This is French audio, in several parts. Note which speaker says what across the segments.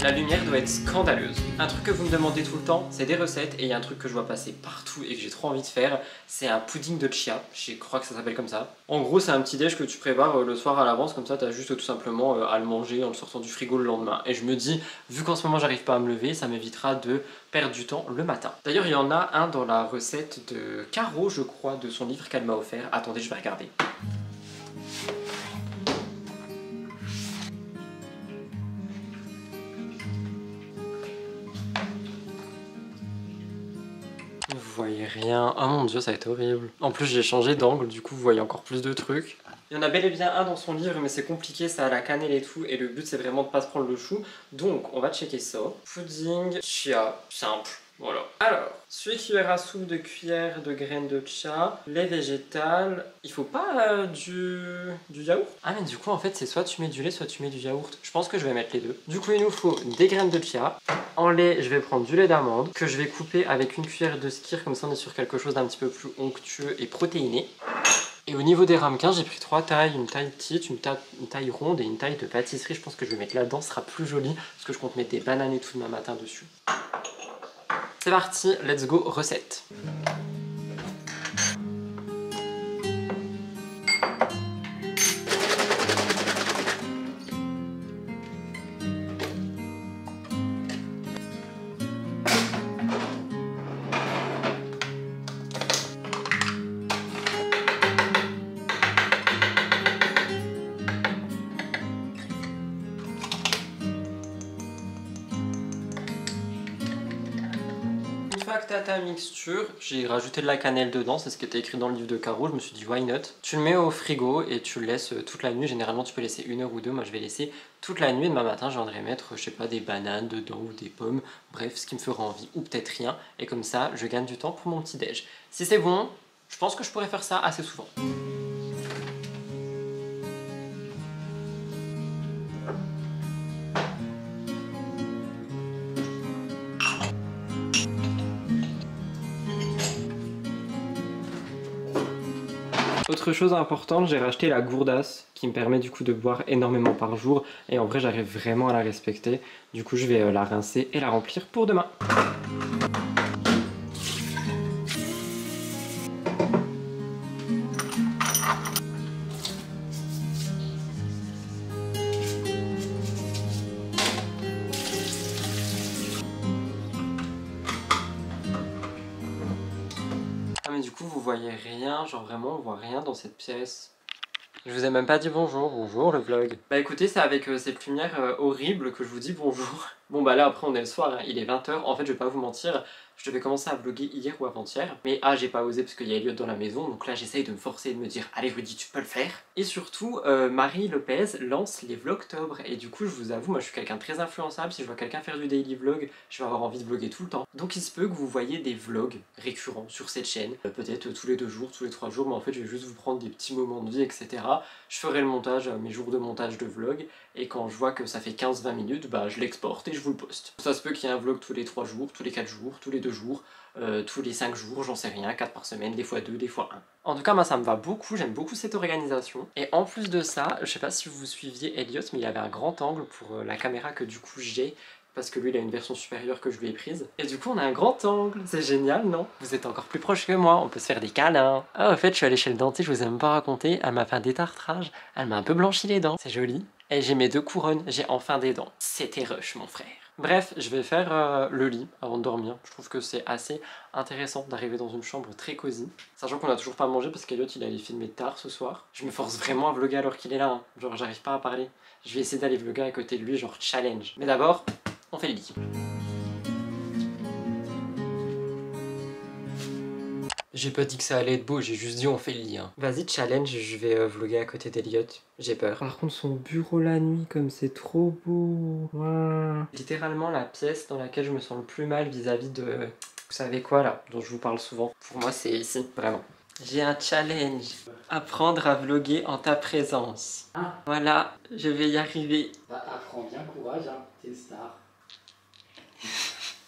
Speaker 1: La lumière doit être scandaleuse. Un truc que vous me demandez tout le temps, c'est des recettes, et il y a un truc que je vois passer partout et que j'ai trop envie de faire, c'est un pudding de chia, je crois que ça s'appelle comme ça. En gros, c'est un petit déj que tu prépares le soir à l'avance, comme ça t'as juste tout simplement à le manger en le sortant du frigo le lendemain. Et je me dis, vu qu'en ce moment j'arrive pas à me lever, ça m'évitera de perdre du temps le matin. D'ailleurs, il y en a un dans la recette de Caro, je crois, de son livre qu'elle m'a offert. Attendez, je vais regarder. Vous voyez rien. Oh mon dieu, ça va être horrible. En plus, j'ai changé d'angle, du coup, vous voyez encore plus de trucs. Il y en a bel et bien un dans son livre, mais c'est compliqué, ça a la cannelle et tout, et le but c'est vraiment de pas se prendre le chou. Donc, on va checker ça. Pudding, chia, simple. Voilà. Alors, celui qui verra soupe de cuillère de graines de chia, lait végétal. Il faut pas du yaourt? Ah, mais du coup, en fait, c'est soit tu mets du lait, soit tu mets du yaourt. Je pense que je vais mettre les deux. Du coup, il nous faut des graines de chia. En lait, je vais prendre du lait d'amande que je vais couper avec une cuillère de skyr, comme ça on est sur quelque chose d'un petit peu plus onctueux et protéiné. Et au niveau des ramequins, j'ai pris 3 tailles, une taille petite, une taille ronde et une taille de pâtisserie. Je pense que je vais mettre là-dedans, ce sera plus joli parce que je compte mettre des bananes et tout demain matin dessus. C'est parti, let's go, recette. Une fois que tu as ta mixture, j'ai rajouté de la cannelle dedans, c'est ce qui était écrit dans le livre de Caro, je me suis dit why not. Tu le mets au frigo et tu le laisses toute la nuit, généralement tu peux laisser 1 heure ou 2, moi je vais laisser toute la nuit et demain matin je viendrai mettre, je sais pas, des bananes dedans ou des pommes, bref, ce qui me fera envie, ou peut-être rien, et comme ça je gagne du temps pour mon petit déj. Si c'est bon, je pense que je pourrais faire ça assez souvent. Autre chose importante, j'ai racheté la gourdasse qui me permet du coup de boire énormément par jour et en vrai j'arrive vraiment à la respecter. Du coup je vais la rincer et la remplir pour demain. Mais du coup vous voyez rien, genre vraiment on voit rien dans cette pièce. Je vous ai même pas dit bonjour, bonjour le vlog. Bah écoutez, c'est avec cette lumière horrible que je vous dis bonjour. Bon bah là après on est le soir, hein, il est 20 h, en fait je vais pas vous mentir, je devais commencer à vlogger hier ou avant-hier, mais j'ai pas osé parce qu'il y a Elliot dans la maison, donc là j'essaye de me forcer et de me dire allez Rudy tu peux le faire. Et surtout Marie Lopez lance les vlogtobre et du coup je vous avoue, moi je suis quelqu'un de très influençable, si je vois quelqu'un faire du daily vlog, je vais avoir envie de vlogger tout le temps. Donc il se peut que vous voyez des vlogs récurrents sur cette chaîne, peut-être tous les 2 jours, tous les 3 jours, mais en fait je vais juste vous prendre des petits moments de vie etc. Je ferai le montage, mes jours de montage de vlog, et quand je vois que ça fait 15-20 minutes, bah je l'exporte et je vous le poste. Ça se peut qu'il y ait un vlog tous les 3 jours, tous les 4 jours, tous les 2 jours, tous les 5 jours, j'en sais rien, 4 par semaine, des fois 2, des fois 1. En tout cas, moi ça me va beaucoup, j'aime beaucoup cette organisation. Et en plus de ça, je sais pas si vous suiviez Elliot, mais il avait un grand angle pour la caméra que du coup j'ai, parce que lui il a une version supérieure que je lui ai prise. Et du coup on a un grand angle, c'est génial non? Vous êtes encore plus proche que moi, on peut se faire des câlins. Ah au fait je suis allée chez le dentiste, je vous ai même pas raconté, elle m'a fait un détartrage, elle m'a un peu blanchi les dents, c'est joli. Et j'ai mes 2 couronnes, j'ai enfin des dents. C'était rush mon frère. Bref, je vais faire le lit avant de dormir. Je trouve que c'est assez intéressant d'arriver dans une chambre très cosy. Sachant qu'on a toujours pas mangé parce qu'Eliott il allait filmer tard ce soir. Je me force vraiment à vlogger alors qu'il est là, hein. Genre j'arrive pas à parler. Je vais essayer d'aller vlogger à côté de lui, genre challenge. Mais d'abord, on fait le lit. J'ai pas dit que ça allait être beau, j'ai juste dit on fait le lit. Hein. Vas-y challenge, je vais vlogger à côté d'Eliott. J'ai peur. Par contre son bureau la nuit, comme c'est trop beau. Wow. Littéralement la pièce dans laquelle je me sens le plus mal vis-à-vis de... Vous savez quoi là, dont je vous parle souvent. Pour moi c'est ici, vraiment. J'ai un challenge. Apprendre à vlogger en ta présence. Ah. Voilà, je vais y arriver.
Speaker 2: Bah apprends bien courage, hein, t'es une star.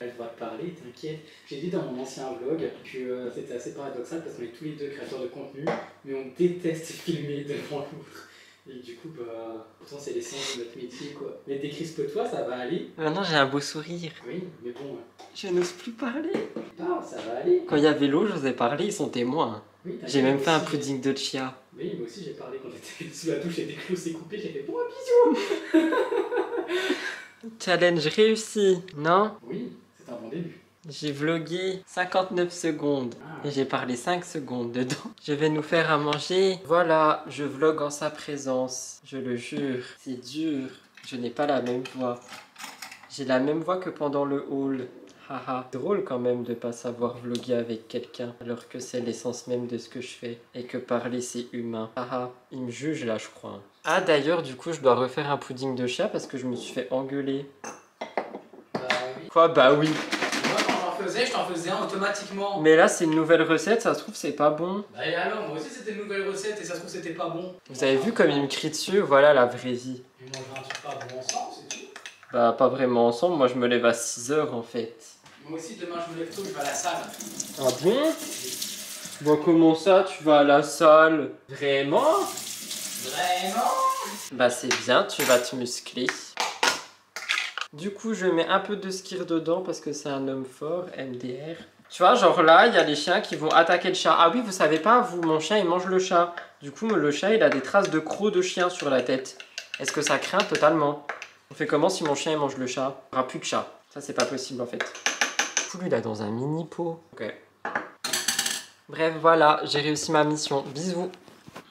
Speaker 2: Elle va te parler, t'inquiète. J'ai dit dans mon ancien vlog que c'était assez paradoxal parce qu'on est tous les deux créateurs de contenu, mais on déteste filmer devant l'autre. Et du coup, bah, pourtant c'est l'essence de notre métier, quoi. Mais décrispe-toi, ça va aller.
Speaker 1: Maintenant j'ai un beau sourire.
Speaker 2: Oui, mais bon,
Speaker 1: Je n'ose plus parler.
Speaker 2: parle, ça va aller.
Speaker 1: Quand il y avait l'eau, j'osais parler, ils sont témoins.
Speaker 2: Oui,
Speaker 1: J'ai même fait un
Speaker 2: aussi,
Speaker 1: pudding de chia.
Speaker 2: Oui, moi aussi j'ai parlé quand j'étais sous la douche et des clous s'est coupé, j'ai fait bon bisous.
Speaker 1: Challenge réussi, non?
Speaker 2: Oui, c'est un bon début.
Speaker 1: J'ai vlogué 59 secondes et j'ai parlé 5 secondes dedans. Je vais nous faire à manger. Voilà, je vlog en sa présence, je le jure. C'est dur, je n'ai pas la même voix. J'ai la même voix que pendant le haul. Haha, drôle quand même de pas savoir vloguer avec quelqu'un alors que c'est l'essence même de ce que je fais et que parler c'est humain. Haha, il me juge là je crois. Ah d'ailleurs du coup je dois refaire un pudding de chia parce que je me suis fait engueuler.
Speaker 2: Bah oui.
Speaker 1: Quoi bah oui.
Speaker 2: Moi quand j'en faisais, je t'en faisais un automatiquement.
Speaker 1: Mais là c'est une nouvelle recette, ça se trouve c'est pas bon.
Speaker 2: Bah et alors, moi aussi c'était une nouvelle recette et ça se trouve c'était pas bon.
Speaker 1: Vous avez vu comme il me crie dessus, voilà la vraie vie.
Speaker 2: Et on mangera un truc pas bon ensemble, c'est tout.
Speaker 1: Bah pas vraiment ensemble, moi je me lève à 6 h en fait.
Speaker 2: Moi aussi demain je me lève tôt, je vais à la salle.
Speaker 1: Ah bon? Bon comment ça tu vas à la salle? Vraiment?
Speaker 2: Vraiment?
Speaker 1: Bah c'est bien, tu vas te muscler. Du coup je mets un peu de skir dedans parce que c'est un homme fort, MDR. Tu vois genre là il y a les chiens qui vont attaquer le chat. Ah oui vous savez pas, vous mon chien il mange le chat. Du coup le chat il a des traces de crocs de chien sur la tête. Est-ce que ça craint totalement? On fait comment si mon chien il mange le chat? Il n'y aura plus de chat. Ça c'est pas possible en fait. Du coup lui il est dans un mini pot. Ok. Bref voilà, j'ai réussi ma mission. Bisous.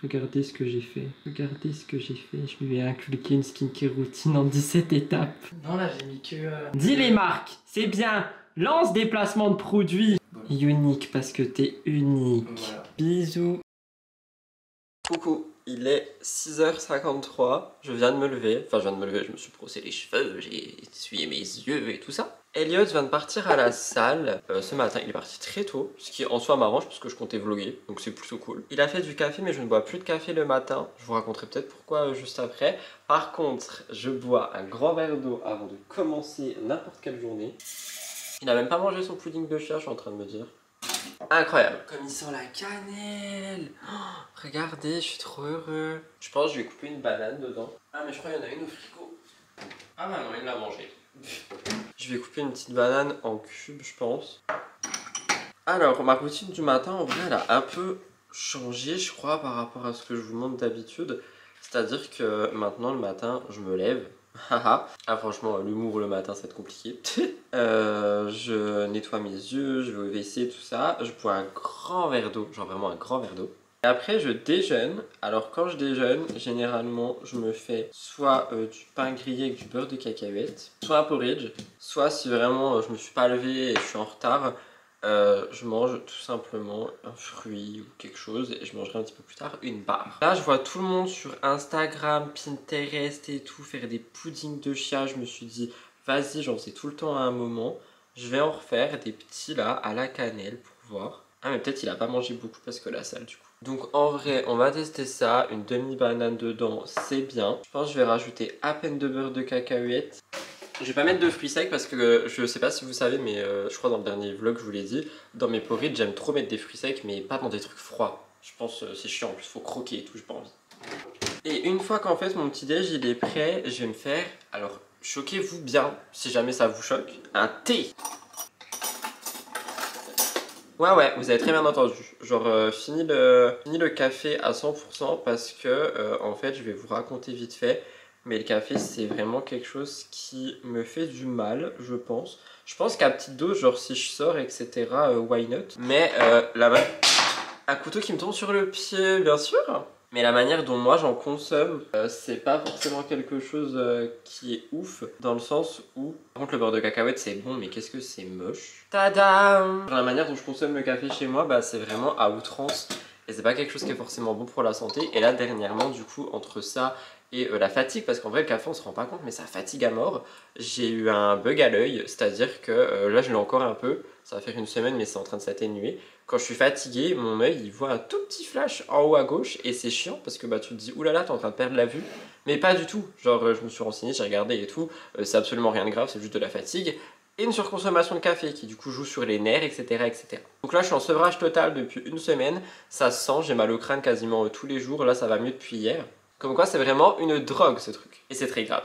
Speaker 1: Regardez ce que j'ai fait. Regardez ce que j'ai fait. Je lui ai inculqué une skincare routine en 17 étapes.
Speaker 2: Non là j'ai mis que...
Speaker 1: Dis les marques, c'est bien. Lance des placements de produits. Bon. Unique parce que t'es unique.
Speaker 2: Voilà.
Speaker 1: Bisous. Coucou, il est 6 h 53. Je viens de me lever. Enfin je viens de me lever, je me suis brossé les cheveux, j'ai essuyé mes yeux et tout ça. Elliot vient de partir à la salle ce matin, il est parti très tôt, ce qui en soi m'arrange parce que je comptais vlogger, donc c'est plutôt cool. Il a fait du café mais je ne bois plus de café le matin, je vous raconterai peut-être pourquoi juste après. Par contre, je bois un grand verre d'eau avant de commencer n'importe quelle journée. Il n'a même pas mangé son pudding de chia, je suis en train de me dire. Incroyable. Comme il sent la cannelle. Oh, regardez, je suis trop heureux. Je pense que je vais couper une banane dedans. Ah mais je crois qu'il y en a une au frigo. Ah bah non, il l'a mangé. Je vais couper une petite banane en cubes, je pense. Alors, ma routine du matin, en vrai, elle a un peu changé, je crois, par rapport à ce que je vous montre d'habitude. C'est-à-dire que maintenant, le matin, je me lève. Ah franchement, l'humour le matin, c'est compliqué. Je nettoie mes yeux, je vais au WC, tout ça. Je bois un grand verre d'eau, genre vraiment un grand verre d'eau. Et après, je déjeune. Alors, quand je déjeune, généralement, je me fais soit du pain grillé avec du beurre de cacahuète, soit un porridge, soit si vraiment je me suis pas levé et je suis en retard, je mange tout simplement un fruit ou quelque chose et je mangerai un petit peu plus tard une barre. Là, je vois tout le monde sur Instagram, Pinterest et tout faire des puddings de chia. Je me suis dit, vas-y, j'en faisais tout le temps à un moment. Je vais en refaire des petits là à la cannelle pour voir. Ah mais peut-être il a pas mangé beaucoup parce que la salle du coup. Donc en vrai on va tester ça, une demi-banane dedans c'est bien. Je pense que je vais rajouter à peine de beurre de cacahuète. Je vais pas mettre de fruits secs parce que je sais pas si vous savez mais je crois dans le dernier vlog je vous l'ai dit. Dans mes porridge j'aime trop mettre des fruits secs mais pas dans des trucs froids. Je pense c'est chiant en plus faut croquer et tout, j'ai pas envie. Et une fois qu'en fait mon petit déj il est prêt, je vais me faire, alors choquez-vous bien si jamais ça vous choque, un thé. Ouais, vous avez très bien entendu. Genre, fini le café à 100% parce que, en fait, je vais vous raconter vite fait. Mais le café, c'est vraiment quelque chose qui me fait du mal, je pense. Je pense qu'à petite dose, genre si je sors, etc., why not? Mais là-bas, un couteau qui me tombe sur le pied, bien sûr. Mais la manière dont moi j'en consomme, c'est pas forcément quelque chose qui est ouf. Dans le sens où, par contre le beurre de cacahuète c'est bon mais qu'est-ce que c'est moche. Tadam! La manière dont je consomme le café chez moi, bah, c'est vraiment à outrance. Et c'est pas quelque chose qui est forcément bon pour la santé. Et là dernièrement du coup entre ça et la fatigue, parce qu'en vrai le café on se rend pas compte mais ça fatigue à mort. J'ai eu un bug à l'œil, c'est-à-dire que là je l'ai encore un peu. Ça va faire une semaine mais c'est en train de s'atténuer. Quand je suis fatigué, mon œil il voit un tout petit flash en haut à gauche et c'est chiant parce que bah, tu te dis oulala t'es en train de perdre la vue. Mais pas du tout, genre je me suis renseigné, j'ai regardé et tout, c'est absolument rien de grave, c'est juste de la fatigue. Et une surconsommation de café qui du coup joue sur les nerfs, etc., etc. Donc là je suis en sevrage total depuis une semaine, ça se sent, j'ai mal au crâne quasiment tous les jours, là ça va mieux depuis hier. Comme quoi c'est vraiment une drogue ce truc. Et c'est très grave.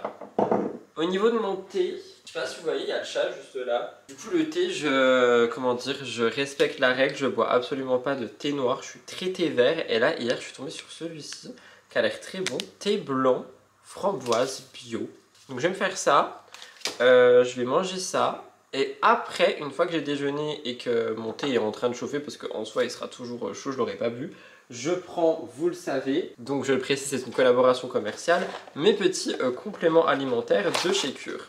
Speaker 1: Au niveau de mon thé, je sais pas si vous voyez, il y a le chat juste là. Du coup le thé, je respecte la règle, je bois absolument pas de thé noir, je suis très thé vert. Et là hier je suis tombé sur celui-ci qui a l'air très bon. Thé blanc, framboise, bio. Donc je vais me faire ça, je vais manger ça. Et après, une fois que j'ai déjeuné et que mon thé est en train de chauffer, parce qu'en soi il sera toujours chaud, je l'aurais pas bu, je prends, vous le savez, donc je le précise, c'est une collaboration commerciale, mes petits compléments alimentaires de chez Cure.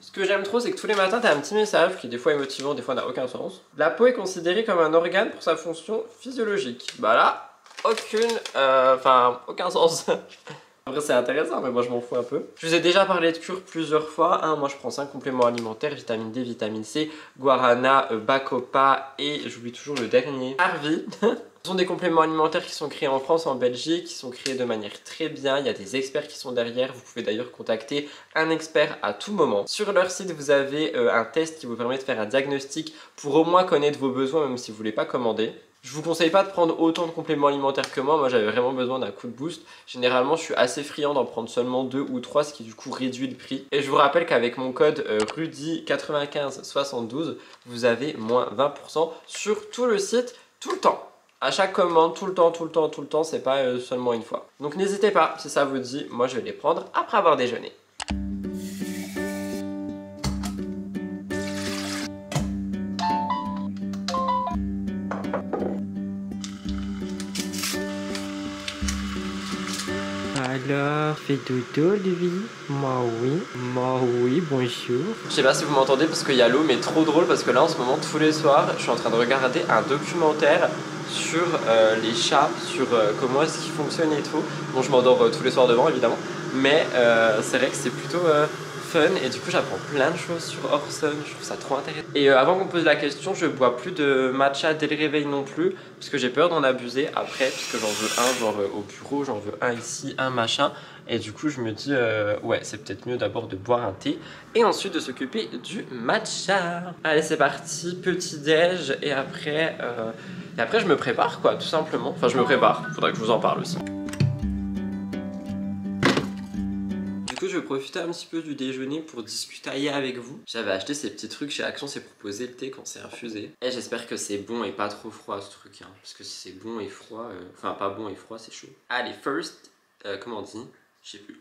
Speaker 1: Ce que j'aime trop, c'est que tous les matins, tu as un petit message qui des fois est motivant, des fois n'a aucun sens. La peau est considérée comme un organe pour sa fonction physiologique. Bah là, aucun sens. Après c'est intéressant mais moi je m'en fous un peu. Je vous ai déjà parlé de Cure plusieurs fois, hein. Moi je prends 5 compléments alimentaires, vitamine D, vitamine C, guarana, bacopa et j'oublie toujours le dernier, Harvey. Ce sont des compléments alimentaires qui sont créés en France, en Belgique, qui sont créés de manière très bien, il y a des experts qui sont derrière, vous pouvez d'ailleurs contacter un expert à tout moment. Sur leur site vous avez un test qui vous permet de faire un diagnostic pour au moins connaître vos besoins même si vous ne voulez pas commander. Je vous conseille pas de prendre autant de compléments alimentaires que moi j'avais vraiment besoin d'un coup de boost. Généralement je suis assez friand d'en prendre seulement 2 ou 3 ce qui du coup réduit le prix. Et je vous rappelle qu'avec mon code RUDY9572 vous avez moins 20% sur tout le site tout le temps. À chaque commande, tout le temps, c'est pas seulement une fois. Donc n'hésitez pas, si ça vous dit, moi je vais les prendre après avoir déjeuné. Alors, fais dodo lui? Moi oui, bonjour. Je sais pas si vous m'entendez parce qu'il y a l'eau, mais trop drôle parce que là en ce moment, tous les soirs, je suis en train de regarder un documentaire sur les chats, sur comment est-ce qu'ils fonctionnent et tout. Bon, je m'endors tous les soirs devant évidemment, mais c'est vrai que c'est plutôt fun et du coup j'apprends plein de choses sur Orson, je trouve ça trop intéressant. Et avant qu'on me pose la question, je bois plus de matcha dès le réveil non plus parce que j'ai peur d'en abuser après, puisque j'en veux un genre au bureau, j'en veux un ici, un machin. Et du coup je me dis ouais c'est peut-être mieux d'abord de boire un thé et ensuite de s'occuper du matcha. Allez c'est parti, petit déj et après je me prépare quoi tout simplement. Enfin je me prépare, faudra que je vous en parle aussi. Du coup je vais profiter un petit peu du déjeuner pour discuter avec vous. J'avais acheté ces petits trucs chez Action, c'est proposé le thé quand c'est infusé. Et j'espère que c'est bon et pas trop froid ce truc hein. Parce que si c'est bon et froid, enfin pas bon et froid c'est chaud. Allez first, comment on dit? Je sais plus.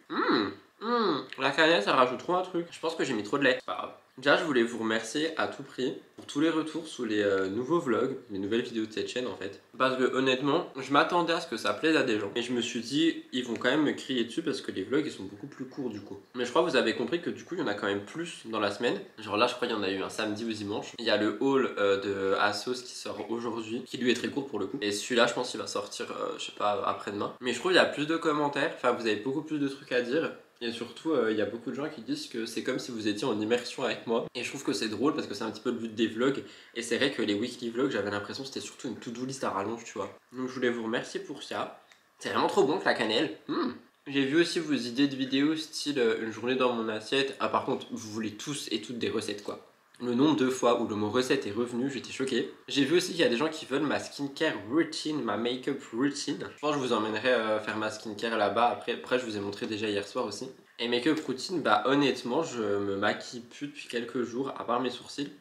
Speaker 1: La cannelle ça rajoute trop un truc. Je pense que j'ai mis trop de lait. C'est pas grave. Déjà je voulais vous remercier à tout prix pour tous les retours sous les nouveaux vlogs, les nouvelles vidéos de cette chaîne en fait. Parce que honnêtement je m'attendais à ce que ça plaise à des gens. Et je me suis dit ils vont quand même me crier dessus parce que les vlogs ils sont beaucoup plus courts du coup. Mais je crois que vous avez compris que du coup il y en a quand même plus dans la semaine. Genre là je crois qu'il y en a eu un samedi ou dimanche. Il y a le haul de Asos qui sort aujourd'hui, qui lui est très court pour le coup. Et celui-là je pense qu'il va sortir je sais pas après-demain. Mais je trouve qu'il y a plus de commentaires, enfin vous avez beaucoup plus de trucs à dire. Et surtout, il y a beaucoup de gens qui disent que c'est comme si vous étiez en immersion avec moi. Et je trouve que c'est drôle parce que c'est un petit peu le but des vlogs. Et c'est vrai que les weekly vlogs, j'avais l'impression que c'était surtout une to-do list à rallonge, tu vois. Donc je voulais vous remercier pour ça. C'est vraiment trop bon que la cannelle. J'ai vu aussi vos idées de vidéos style une journée dans mon assiette. Ah par contre, vous voulez tous et toutes des recettes quoi. Le nombre de fois où le mot recette est revenu, j'étais choqué. J'ai vu aussi qu'il y a des gens qui veulent ma skincare routine, ma make-up routine. Je pense que je vous emmènerai faire ma skincare là-bas. Après, je vous ai montré déjà hier soir aussi. Et make-up routine, bah honnêtement, je me maquille plus depuis quelques jours, à part mes sourcils.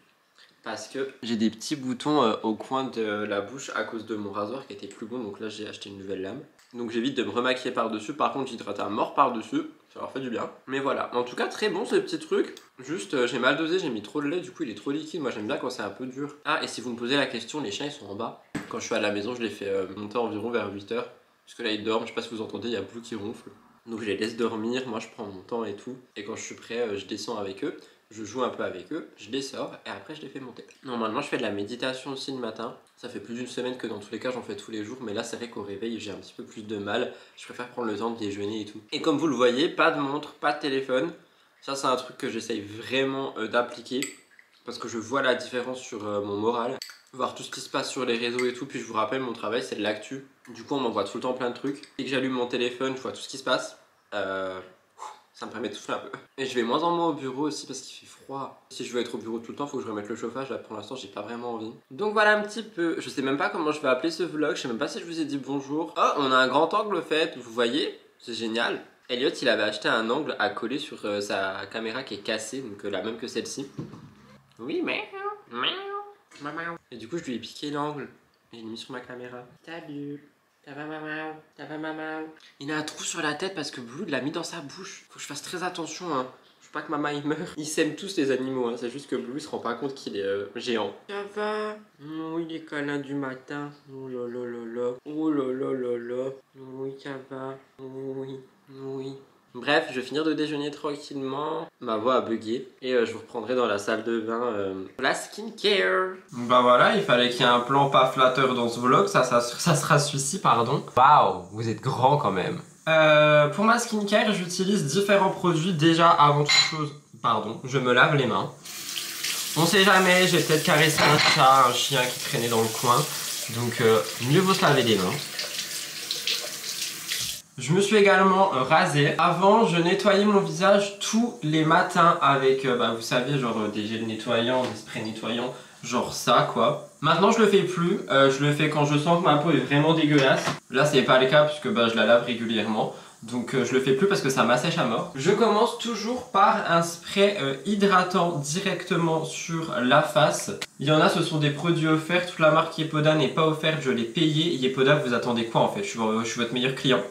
Speaker 1: Parce que j'ai des petits boutons au coin de la bouche à cause de mon rasoir qui était plus bon. Donc là, j'ai acheté une nouvelle lame. Donc j'évite de me remaquiller par-dessus. Par contre, j'hydrate à mort par-dessus. Ça leur fait du bien. Mais voilà. En tout cas, très bon ce petit truc. Juste, j'ai mal dosé, j'ai mis trop de lait. Du coup, il est trop liquide. Moi, j'aime bien quand c'est un peu dur. Ah, et si vous me posez la question, les chiens, ils sont en bas. Quand je suis à la maison, je les fais monter environ vers 8 h. Parce que là, ils dorment. Je sais pas si vous entendez, il y a Blue qui ronfle. Donc je les laisse dormir. Moi, je prends mon temps et tout. Et quand je suis prêt, je descends avec eux. Je joue un peu avec eux, je les sors et après je les fais monter. Normalement je fais de la méditation aussi le matin. Ça fait plus d'une semaine que dans tous les cas j'en fais tous les jours. Mais là c'est vrai qu'au réveil j'ai un petit peu plus de mal. Je préfère prendre le temps de déjeuner et tout. Et comme vous le voyez, pas de montre, pas de téléphone. Ça c'est un truc que j'essaye vraiment d'appliquer. Parce que je vois la différence sur mon moral. Voir tout ce qui se passe sur les réseaux et tout. Puis je vous rappelle mon travail c'est de l'actu. Du coup on m'envoie tout le temps plein de trucs. Dès que j'allume mon téléphone je vois tout ce qui se passe. Ça me permet de souffler un peu. Et je vais moins en moins au bureau aussi parce qu'il fait froid. Si je veux être au bureau tout le temps, il faut que je remette le chauffage. Là pour l'instant, j'ai pas vraiment envie. Donc voilà un petit peu. Je sais même pas comment je vais appeler ce vlog. Je sais même pas si je vous ai dit bonjour. Oh, on a un grand angle fait, vous voyez. C'est génial. Elliot, il avait acheté un angle à coller sur sa caméra qui est cassée, donc la même que celle-ci. Oui, mais... Et du coup, je lui ai piqué l'angle. Et je l'ai mis sur ma caméra. Salut. Ça va, maman? Ça va, maman? Il a un trou sur la tête parce que Blue l'a mis dans sa bouche. Faut que je fasse très attention, hein. Je veux pas que maman il meure. Ils s'aiment tous les animaux, hein. C'est juste que Blue il se rend pas compte qu'il est géant. Ça va? Oh, il est câlin du matin. Oh là là là là. Oh là là là là. Oui, ça va. Oui, oui. Bref, je vais finir de déjeuner tranquillement. Ma voix a bugué. Et je vous reprendrai dans la salle de bain la skincare. Bah voilà, il fallait qu'il y ait un plan pas flatteur dans ce vlog. Ça sera celui-ci, pardon. Waouh, vous êtes grand quand même. Pour ma skincare, j'utilise différents produits. Déjà, avant toute chose, pardon, je me lave les mains. On sait jamais, j'ai peut-être caressé un chat, un chien qui traînait dans le coin. Donc, mieux vaut se laver les mains. Je me suis également rasé. Avant, je nettoyais mon visage tous les matins avec, vous savez, genre des gels nettoyants, des sprays nettoyants, genre ça quoi. Maintenant, je le fais plus. Je le fais quand je sens que ma peau est vraiment dégueulasse. Là, c'est pas le cas puisque je la lave régulièrement. Donc, je le fais plus parce que ça m'assèche à mort. Je commence toujours par un spray hydratant directement sur la face. Il y en a, ce sont des produits offerts. Toute la marque Yepoda n'est pas offerte. Je l'ai payé. Yepoda, vous attendez quoi en fait? Je suis votre meilleur client.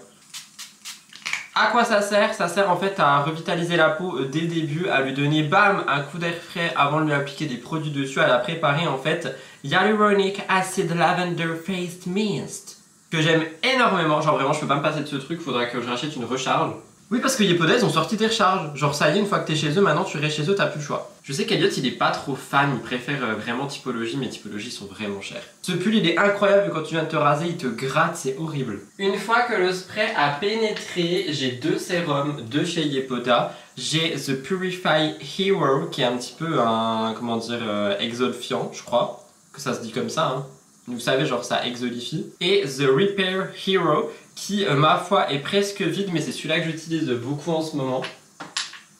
Speaker 1: À quoi ça sert? Ça sert en fait à revitaliser la peau dès le début, à lui donner bam un coup d'air frais avant de lui appliquer des produits dessus, à la préparer en fait Hyaluronic Acid Lavender Face Mist que j'aime énormément, genre vraiment je peux pas me passer de ce truc, faudra que je rachète une recharge. Oui parce que Yepoda ils ont sorti des recharges, genre ça y est une fois que t'es chez eux maintenant tu restes chez eux t'as plus le choix. Je sais qu'Elliot il est pas trop fan, il préfère vraiment Typologie mais Typologie sont vraiment chers. Ce pull il est incroyable quand tu viens de te raser, il te gratte, c'est horrible. Une fois que le spray a pénétré, j'ai deux sérums de chez Yepoda. J'ai The Purify Hero qui est un petit peu un, comment dire, exolifiant je crois, que ça se dit comme ça hein. Vous savez genre ça exolifie. Et The Repair Hero qui ma foi est presque vide mais c'est celui-là que j'utilise beaucoup en ce moment.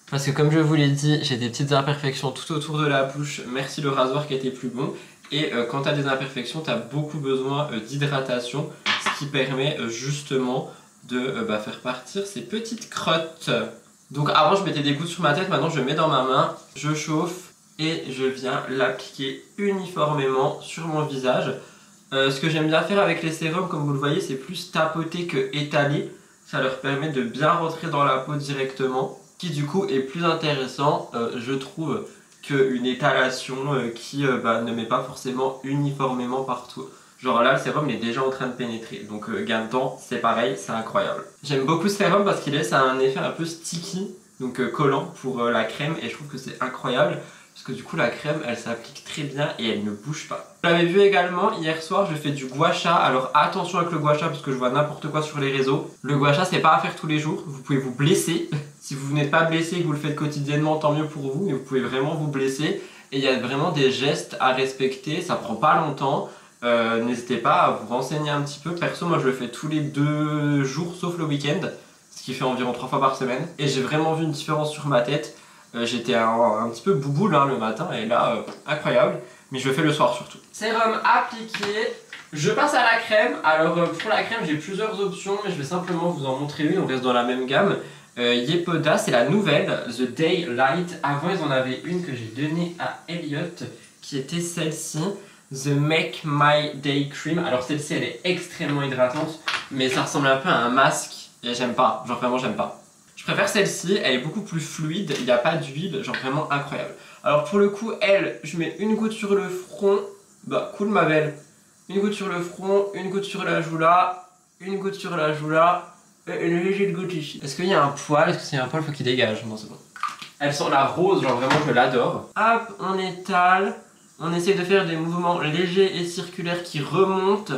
Speaker 1: Parce que comme je vous l'ai dit, j'ai des petites imperfections tout autour de la bouche. Merci le rasoir qui était plus bon. Et quand tu as des imperfections, tu as beaucoup besoin d'hydratation. Ce qui permet justement de faire partir ces petites crottes. Donc avant je mettais des gouttes sur ma tête, maintenant je mets dans ma main. Je chauffe et je viens l'appliquer uniformément sur mon visage. Ce que j'aime bien faire avec les sérums, comme vous le voyez, c'est plus tapoter que étaler. Ça leur permet de bien rentrer dans la peau directement. Qui du coup est plus intéressant, je trouve, qu'une étalation qui ne met pas forcément uniformément partout. Genre là le sérum il est déjà en train de pénétrer, donc gain de temps c'est pareil, c'est incroyable. J'aime beaucoup ce sérum parce qu'il laisse un effet un peu sticky, donc collant pour la crème et je trouve que c'est incroyable. Parce que du coup la crème elle s'applique très bien et elle ne bouge pas. Vous l'avez vu également, hier soir je fais du gua sha. Alors attention avec le gua sha parce que je vois n'importe quoi sur les réseaux. Le gua sha c'est pas à faire tous les jours, vous pouvez vous blesser. Si vous n'êtes pas blessé et que vous le faites quotidiennement tant mieux pour vous, mais vous pouvez vraiment vous blesser. Et il y a vraiment des gestes à respecter, ça prend pas longtemps. N'hésitez pas à vous renseigner un petit peu. Perso moi je le fais tous les 2 jours sauf le week-end. Ce qui fait environ 3 fois par semaine. Et j'ai vraiment vu une différence sur ma tête. J'étais un petit peu bouboule hein, le matin et là, incroyable. Mais je le fais le soir surtout. Sérum appliqué. Je passe à la crème. Alors pour la crème j'ai plusieurs options mais je vais simplement vous en montrer une. On reste dans la même gamme. Yepoda c'est la nouvelle, The Daylight. Avant ils en avaient une que j'ai donnée à Elliot qui était celle-ci. The Make My Day Cream. Alors celle-ci elle est extrêmement hydratante mais ça ressemble un peu à un masque. Et j'aime pas, genre vraiment j'aime pas. Je préfère celle-ci, elle est beaucoup plus fluide, il n'y a pas d'huile, genre vraiment incroyable. Alors pour le coup, elle, je mets une goutte sur le front, cool ma belle. Une goutte sur le front, une goutte sur la joue là, une goutte sur la joue là, et une légère goutte ici. Est-ce qu'il y a un poil? Est-ce que s'il y a un poil, faut qu'il dégage? Non c'est bon. Elle sent la rose, genre vraiment je l'adore. Hop, on étale, on essaie de faire des mouvements légers et circulaires qui remontent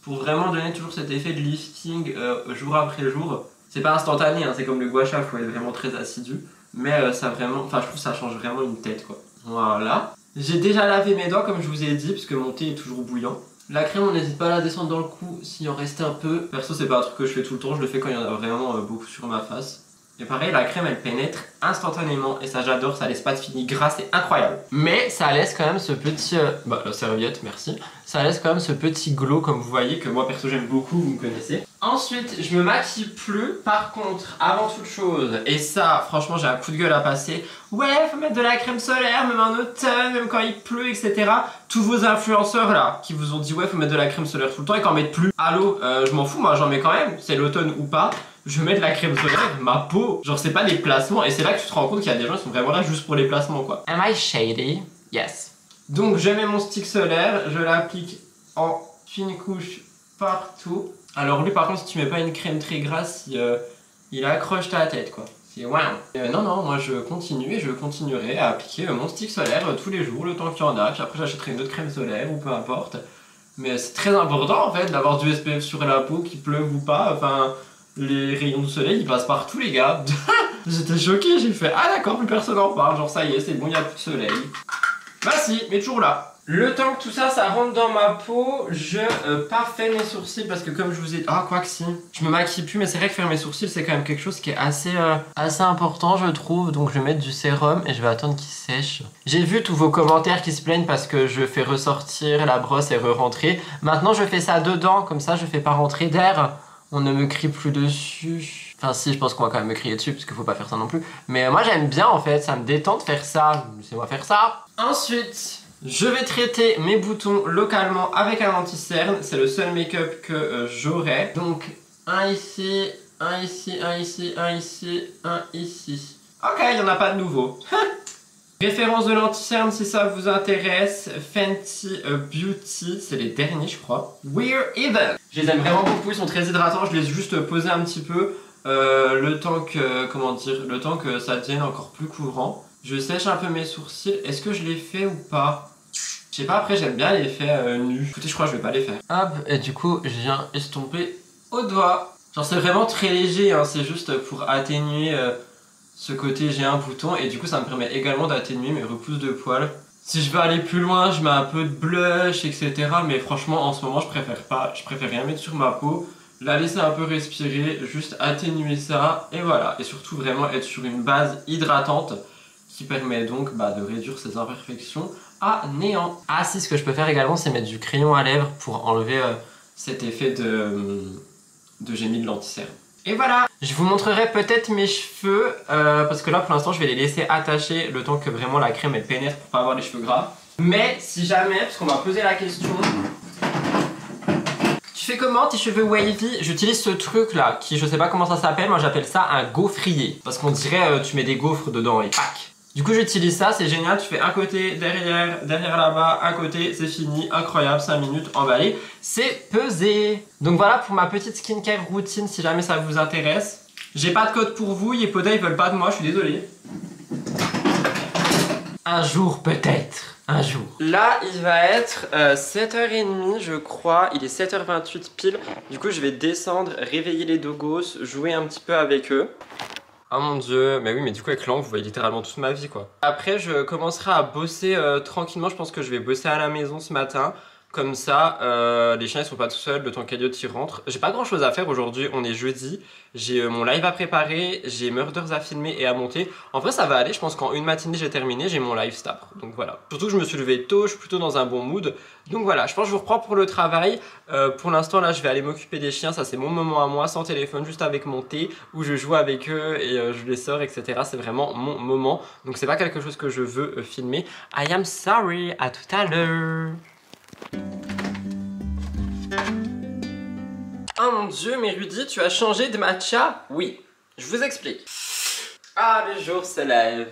Speaker 1: pour vraiment donner toujours cet effet de lifting jour après jour. C'est pas instantané, hein, c'est comme le gua sha, faut être vraiment très assidu. Mais ça vraiment, je trouve que ça change vraiment une tête quoi. Voilà. J'ai déjà lavé mes doigts comme je vous ai dit, parce que mon thé est toujours bouillant. La crème, on n'hésite pas à la descendre dans le cou s'il en reste un peu. Perso, c'est pas un truc que je fais tout le temps, je le fais quand il y en a vraiment beaucoup sur ma face. Et pareil, la crème elle pénètre instantanément et ça j'adore, ça laisse pas de fini gras, c'est incroyable. Mais ça laisse quand même ce petit... la serviette, merci. Ça laisse quand même ce petit glow comme vous voyez que moi perso j'aime beaucoup, vous me connaissez. Ensuite je me maquille plus. Par contre avant toute chose, et ça franchement j'ai un coup de gueule à passer, ouais faut mettre de la crème solaire même en automne, même quand il pleut etc. Tous vos influenceurs là qui vous ont dit ouais faut mettre de la crème solaire tout le temps et qu'en mettent plus. Allô, je m'en fous, moi j'en mets quand même, c'est l'automne ou pas. Je mets de la crème solaire, ma peau, genre c'est pas des placements. Et c'est là que tu te rends compte qu'il y a des gens qui sont vraiment là juste pour les placements quoi. Am I shady? Yes. Donc je mets mon stick solaire, je l'applique en fine couche partout. Alors lui par contre si tu mets pas une crème très grasse, il accroche ta tête quoi. C'est wow. Non, moi je continue et je continuerai à appliquer mon stick solaire tous les jours, le temps qu'il y en a. Puis après j'achèterai une autre crème solaire ou peu importe. Mais c'est très important en fait d'avoir du SPF sur la peau, qu'il pleuve ou pas. Enfin, les rayons de soleil ils passent partout les gars. J'étais choqué, j'ai fait ah d'accord, plus personne en parle. Genre ça y est, c'est bon, il n'y a plus de soleil. Bah si, mais toujours là. Le temps que tout ça, ça rentre dans ma peau, je parfais mes sourcils parce que comme je vous ai... Ah, quoi que si. Je me maquille plus, mais c'est vrai que faire mes sourcils, c'est quand même quelque chose qui est assez important, je trouve. Donc je vais mettre du sérum et je vais attendre qu'il sèche. J'ai vu tous vos commentaires qui se plaignent parce que je fais ressortir la brosse et re-rentrer. Maintenant, je fais ça dedans, comme ça, je fais pas rentrer d'air. On ne me crie plus dessus. Enfin si, je pense qu'on va quand même me crier dessus parce qu'il faut pas faire ça non plus. Mais moi j'aime bien en fait, ça me détend de faire ça. Laissez-moi faire ça. Ensuite, je vais traiter mes boutons localement avec un anti-cerne. C'est le seul make-up que j'aurai. Donc un ici, un ici, un ici, un ici, un ici. Ok, il n'y en a pas de nouveau. Référence de l'anti-cerne si ça vous intéresse. Fenty Beauty, c'est les derniers je crois. We're Even. Je les aime vraiment beaucoup, ils sont très hydratants. Je les ai juste posés un petit peu. Le temps que, comment dire, le temps que ça devienne encore plus couvrant. Je sèche un peu mes sourcils. Est-ce que je les fais ou pas? Je sais pas, après j'aime bien les faits nus. Écoutez, je crois que je vais pas les faire. Hop, et du coup, je viens estomper au doigt. Genre c'est vraiment très léger, hein, c'est juste pour atténuer ce côté j'ai un bouton. Et du coup, ça me permet également d'atténuer mes repousses de poils. Si je veux aller plus loin, je mets un peu de blush, etc. Mais franchement, en ce moment, je préfère pas. Je préfère rien mettre sur ma peau. La laisser un peu respirer, juste atténuer ça, et voilà. Et surtout vraiment être sur une base hydratante qui permet donc de réduire ces imperfections à néant. Ah si, ce que je peux faire également, c'est mettre du crayon à lèvres pour enlever cet effet de j'ai mis de l'anti-cerne. Et voilà. Je vous montrerai peut-être mes cheveux, parce que là pour l'instant je vais les laisser attachés le temps que vraiment la crème elle pénètre pour pas avoir les cheveux gras. Mais si jamais, parce qu'on m'a posé la question... Tu fais comment tes cheveux wavy? J'utilise ce truc là qui je sais pas comment ça s'appelle, moi j'appelle ça un gaufrier. Parce qu'on dirait tu mets des gaufres dedans et pack. Du coup j'utilise ça, c'est génial, tu fais un côté, derrière là-bas, un côté, c'est fini, incroyable, 5 minutes, emballé, c'est pesé. Donc voilà pour ma petite skincare routine si jamais ça vous intéresse. J'ai pas de code pour vous, Yepoda ils veulent pas de moi, je suis désolé. Un jour peut-être. Un jour. Là, il va être 7h30, je crois. Il est 7h28 pile. Du coup, je vais descendre, réveiller les dogos, jouer un petit peu avec eux. Oh mon dieu, mais oui, mais du coup, avec l'angle, vous voyez littéralement toute ma vie, quoi. Après, je commencerai à bosser tranquillement. Je pense que je vais bosser à la maison ce matin. Comme ça, les chiens ils sont pas tout seuls, le temps qu'Eliot y rentre. J'ai pas grand chose à faire aujourd'hui, on est jeudi. J'ai mon live à préparer, j'ai Murders à filmer et à monter. En vrai ça va aller, je pense qu'en une matinée j'ai terminé, j'ai mon live star. Donc voilà. Surtout que je me suis levé tôt, je suis plutôt dans un bon mood. Donc voilà, je pense que je vous reprends pour le travail. Pour l'instant là je vais aller m'occuper des chiens, ça c'est mon moment à moi, sans téléphone, juste avec mon thé, où je joue avec eux et je les sors, etc. C'est vraiment mon moment. Donc c'est pas quelque chose que je veux filmer. I am sorry, à tout à l'heure. Oh mon dieu, mais Rudy, tu as changé de matcha? Oui, je vous explique. Ah, le jour se lève.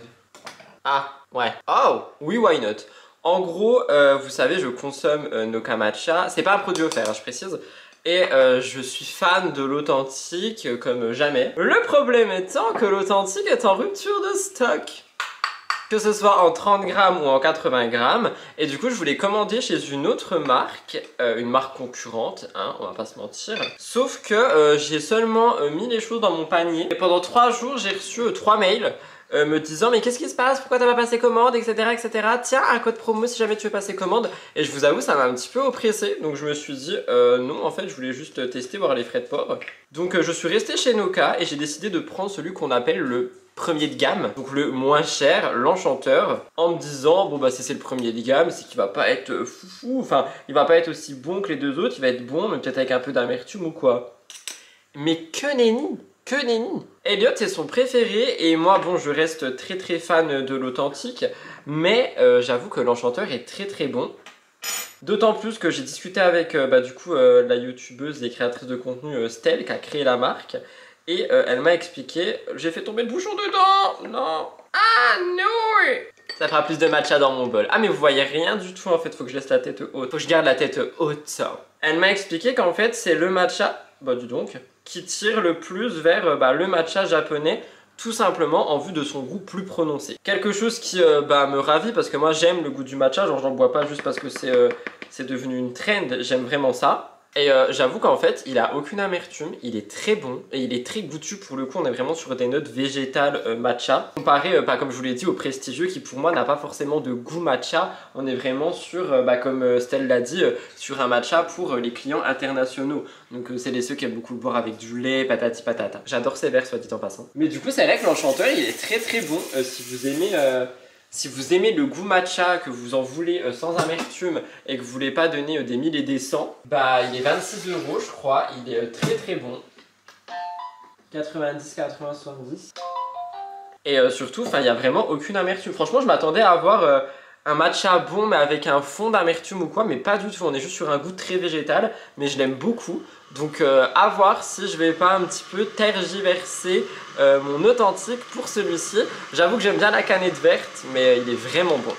Speaker 1: Ah, ouais. Oh, oui, why not? En gros, vous savez, je consomme Noka Matcha. C'est pas un produit offert, hein, je précise. Et je suis fan de l'authentique comme jamais. Le problème étant que l'authentique est en rupture de stock. Que ce soit en 30 grammes ou en 80 grammes. Et du coup, je voulais commander chez une autre marque, une marque concurrente, hein, on va pas se mentir. Sauf que j'ai seulement mis les choses dans mon panier. Et pendant 3 jours, j'ai reçu 3 mails me disant mais qu'est-ce qui se passe, pourquoi t'as pas passé commande, etc., etc. Tiens, un code promo si jamais tu veux passer commande. Et je vous avoue, ça m'a un petit peu oppressé. Donc je me suis dit non, en fait, je voulais juste tester, voir les frais de port. Donc je suis resté chez Noka et j'ai décidé de prendre celui qu'on appelle le premier de gamme, donc le moins cher, l'Enchanteur, en me disant bon bah si c'est le premier de gamme, c'est qu'il va pas être foufou, enfin il va pas être aussi bon que les deux autres, il va être bon mais peut-être avec un peu d'amertume ou quoi. Mais que nenni, que nenni. Elliot est son préféré et moi bon je reste très fan de l'authentique, mais j'avoue que l'Enchanteur est très bon. D'autant plus que j'ai discuté avec la youtubeuse et créatrice de contenu Stell qui a créé la marque. Et elle m'a expliqué, j'ai fait tomber le bouchon dedans. Non. Ah non. Ça fera plus de matcha dans mon bol. Ah mais vous voyez rien du tout en fait, faut que je laisse la tête haute. Faut que je garde la tête haute ça. Elle m'a expliqué qu'en fait c'est le matcha, bah dis donc, qui tire le plus vers le matcha japonais. Tout simplement en vue de son goût plus prononcé. Quelque chose qui me ravit parce que moi j'aime le goût du matcha, genre j'en bois pas juste parce que c'est devenu une trend, j'aime vraiment ça. Et j'avoue qu'en fait il a aucune amertume, il est très bon et il est très goûtu. Pour le coup on est vraiment sur des notes végétales matcha. Comparé comme je vous l'ai dit au prestigieux qui pour moi n'a pas forcément de goût matcha. On est vraiment sur, comme Stell l'a dit, sur un matcha pour les clients internationaux. Donc c'est ceux qui aiment beaucoup le boire avec du lait, patati patata. J'adore ces verres soit dit en passant. Mais du coup c'est vrai que l'Enchanteur il est très bon si vous aimez... Si vous aimez le goût matcha, que vous en voulez sans amertume et que vous voulez pas donner des 1000 et des 100, bah il est 26 € je crois, il est très bon. 90, 80, 70. Et surtout, il n'y a vraiment aucune amertume. Franchement, je m'attendais à avoir un matcha bon mais avec un fond d'amertume ou quoi, mais pas du tout. On est juste sur un goût très végétal, mais je l'aime beaucoup. Donc à voir si je vais pas un petit peu tergiverser mon authentique pour celui-ci. J'avoue que j'aime bien la canette verte, mais il est vraiment bon.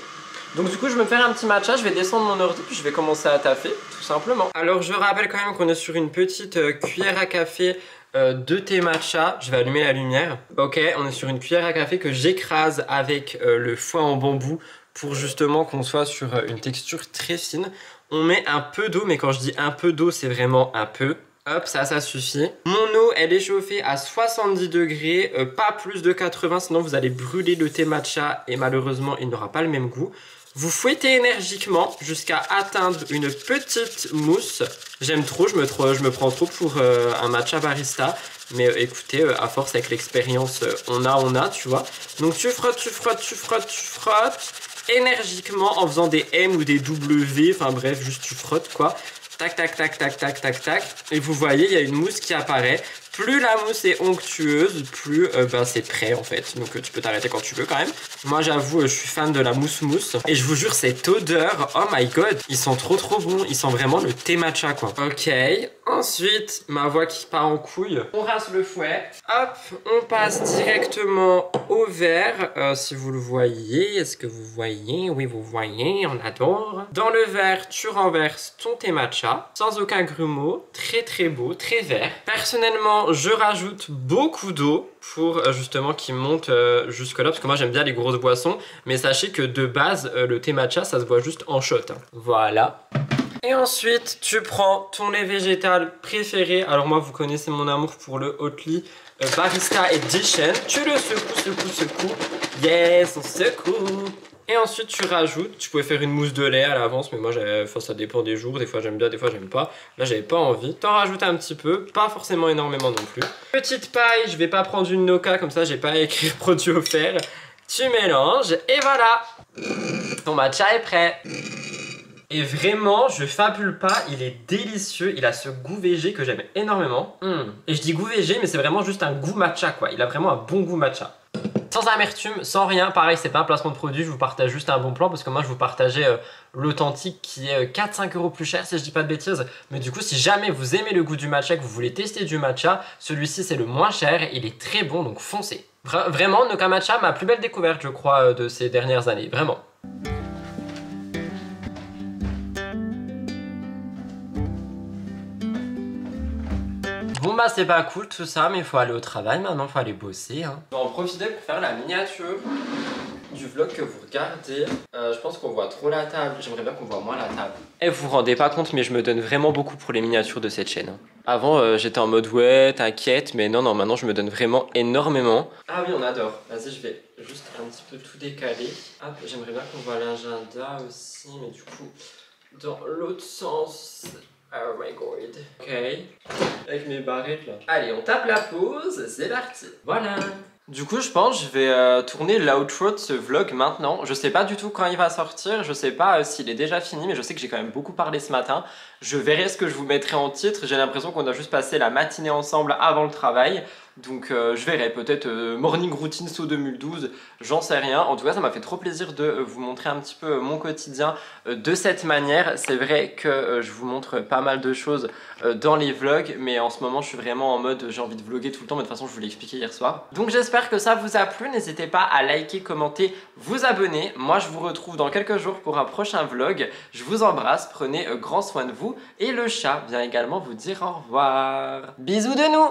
Speaker 1: Donc du coup je vais me faire un petit matcha, je vais descendre mon ordi puis je vais commencer à taffer, tout simplement. Alors je rappelle quand même qu'on est sur une petite cuillère à café de thé matcha. Je vais allumer la lumière. Ok, on est sur une cuillère à café que j'écrase avec le foin en bambou pour justement qu'on soit sur une texture très fine. On met un peu d'eau, mais quand je dis un peu d'eau, c'est vraiment un peu. Hop, ça suffit. Mon eau, elle est chauffée à 70 degrés, pas plus de 80, sinon vous allez brûler le thé matcha et malheureusement, il n'aura pas le même goût. Vous fouettez énergiquement jusqu'à atteindre une petite mousse. J'aime trop, je me prends trop pour un matcha barista. Mais écoutez, à force avec l'expérience, on a, tu vois. Donc tu frottes énergiquement en faisant des M ou des W, enfin bref, juste tu frottes quoi. Tac, tac, tac, tac, tac, tac, tac. Et vous voyez, il y a une mousse qui apparaît. Plus la mousse est onctueuse, plus c'est prêt en fait. Donc tu peux t'arrêter quand tu veux quand même. Moi j'avoue, je suis fan de la mousse. Et je vous jure, cette odeur, oh my god, ils sont trop bons. Ils sentent vraiment le thé matcha quoi. Ok, ensuite, ma voix qui part en couille. On rince le fouet. Hop, on passe directement au verre. Si vous le voyez, est-ce que vous voyez? Oui, vous voyez, on adore. Dans le verre, tu renverses ton thé matcha. Sans aucun grumeau. Très beau, très vert. Personnellement, je rajoute beaucoup d'eau pour justement qu'il monte jusque là parce que moi j'aime bien les grosses boissons, mais sachez que de base le thé matcha ça se boit juste en shot hein. Voilà. Et ensuite tu prends ton lait végétal préféré. Alors moi vous connaissez mon amour pour le Oatly Barista Edition. Tu le secoues. Yes, on secoue. Et ensuite tu rajoutes, tu pouvais faire une mousse de lait à l'avance, mais moi ça dépend des jours, des fois j'aime bien, des fois j'aime pas. Là j'avais pas envie, t'en rajoutes un petit peu, pas forcément énormément non plus. Petite paille, je vais pas prendre une Noka comme ça, j'ai pas à écrire produit offert. Tu mélanges et voilà, ton matcha est prêt. Et vraiment, je fabule pas, il est délicieux, il a ce goût végé que j'aime énormément. Et je dis goût végé, mais c'est vraiment juste un goût matcha quoi, il a vraiment un bon goût matcha. Sans amertume, sans rien, pareil c'est pas un placement de produit, je vous partage juste un bon plan parce que moi je vous partageais l'authentique qui est 4-5 € plus cher si je dis pas de bêtises. Mais du coup si jamais vous aimez le goût du matcha, que vous voulez tester du matcha, celui-ci c'est le moins cher, il est très bon donc foncez. Vraiment Noka Matcha, ma plus belle découverte je crois de ces dernières années, vraiment. Bon bah c'est pas cool tout ça, mais il faut aller au travail maintenant, il faut aller bosser hein. Je vais en profiter pour faire la miniature du vlog que vous regardez. Je pense qu'on voit trop la table, j'aimerais bien qu'on voit moins la table. Et vous vous rendez pas compte mais je me donne vraiment beaucoup pour les miniatures de cette chaîne hein. Avant j'étais en mode ouais t'inquiète, mais non maintenant je me donne vraiment énormément. Ah oui on adore, vas-y je juste un petit peu tout décalé. Hop, j'aimerais bien qu'on voit l'agenda aussi, mais du coup, dans l'autre sens. Oh my god. Ok. Avec mes barrettes là. Allez, on tape la pause, c'est parti. Voilà. Du coup, je pense que je vais tourner l'outro de ce vlog maintenant. Je sais pas du tout quand il va sortir, je sais pas s'il est déjà fini, mais je sais que j'ai quand même beaucoup parlé ce matin. Je verrai ce que je vous mettrai en titre. J'ai l'impression qu'on a juste passé la matinée ensemble avant le travail. Donc je verrai, peut-être morning routine saut 2012, j'en sais rien. En tout cas, ça m'a fait trop plaisir de vous montrer un petit peu mon quotidien de cette manière. C'est vrai que je vous montre pas mal de choses dans les vlogs, mais en ce moment je suis vraiment en mode j'ai envie de vlogger tout le temps, mais de toute façon je vous l'ai expliqué hier soir. Donc j'espère que ça vous a plu, n'hésitez pas à liker, commenter, vous abonner. Moi je vous retrouve dans quelques jours pour un prochain vlog. Je vous embrasse, prenez grand soin de vous, et le chat vient également vous dire au revoir. Bisous de nous!